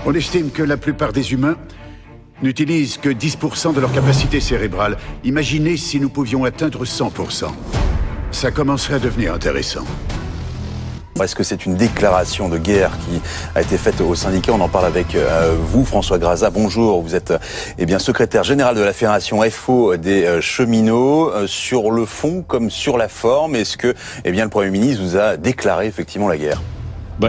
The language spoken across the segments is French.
On estime que la plupart des humains n'utilisent que 10% de leur capacité cérébrale. Imaginez si nous pouvions atteindre 100%. Ça commencerait à devenir intéressant. Est-ce que c'est une déclaration de guerre qui a été faite au syndicat? On en parle avec vous, François Grazat. Bonjour, vous êtes secrétaire général de la Fédération FO des cheminots. Sur le fond comme sur la forme, est-ce que le Premier ministre vous a déclaré effectivement la guerre?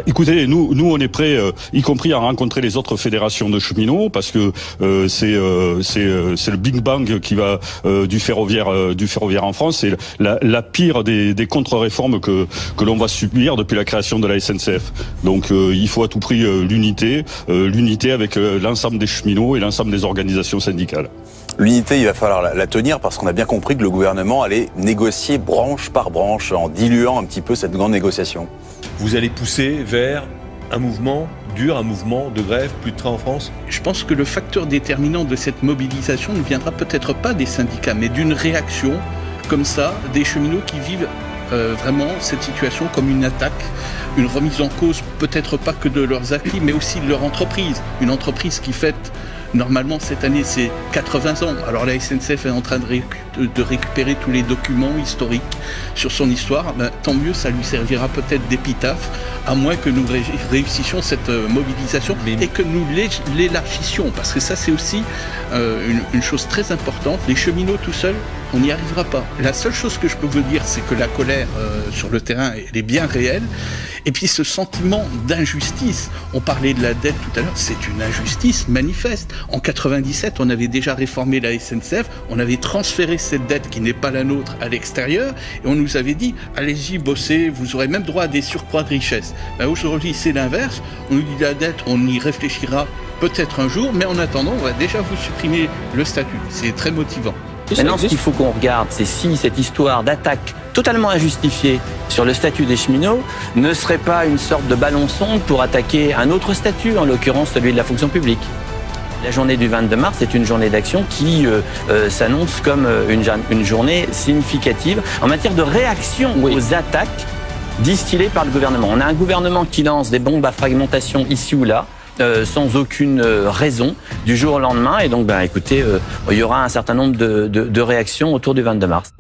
Écoutez, nous on est prêts, y compris à rencontrer les autres fédérations de cheminots, parce que c'est le Big Bang qui va du ferroviaire en France. C'est la pire des contre-réformes que l'on va subir depuis la création de la SNCF. Donc il faut à tout prix l'unité avec l'ensemble des cheminots et l'ensemble des organisations syndicales. L'unité, il va falloir la tenir parce qu'on a bien compris que le gouvernement allait négocier branche par branche en diluant un petit peu cette grande négociation. Vous allez pousser vers un mouvement dur, un mouvement de grève, plus de train en France? Je pense que le facteur déterminant de cette mobilisation ne viendra peut-être pas des syndicats, mais d'une réaction comme ça, des cheminots qui vivent vraiment cette situation comme une attaque, une remise en cause peut-être pas que de leurs acquis, mais aussi de leur entreprise. Une entreprise qui fête normalement cette année c'est 80 ans. Alors la SNCF est en train de récupérer tous les documents historiques sur son histoire. Tant mieux, ça lui servira peut-être d'épitaphe, à moins que nous réussissions cette mobilisation et que nous l'élargissions. Parce que ça c'est aussi une chose très importante. Les cheminots tout seuls, on n'y arrivera pas. La seule chose que je peux vous dire, c'est que la colère sur le terrain, elle est bien réelle. Et puis ce sentiment d'injustice, on parlait de la dette tout à l'heure, c'est une injustice manifeste. En 97, on avait déjà réformé la SNCF, on avait transféré cette dette qui n'est pas la nôtre à l'extérieur, et on nous avait dit, allez-y, bossez, vous aurez même droit à des surcroîts de richesse. Aujourd'hui, c'est l'inverse, on nous dit la dette, on y réfléchira peut-être un jour, mais en attendant, on va déjà vous supprimer le statut. C'est très motivant. Maintenant, ce qu'il faut qu'on regarde, c'est si cette histoire d'attaque totalement injustifiée sur le statut des cheminots ne serait pas une sorte de ballon sonde pour attaquer un autre statut, en l'occurrence celui de la fonction publique. La journée du 22 mars est une journée d'action qui s'annonce comme une journée significative en matière de réaction aux attaques distillées par le gouvernement. On a un gouvernement qui lance des bombes à fragmentation ici ou là, sans aucune raison, du jour au lendemain. Et donc, écoutez, il y aura un certain nombre de réactions autour du 22 mars.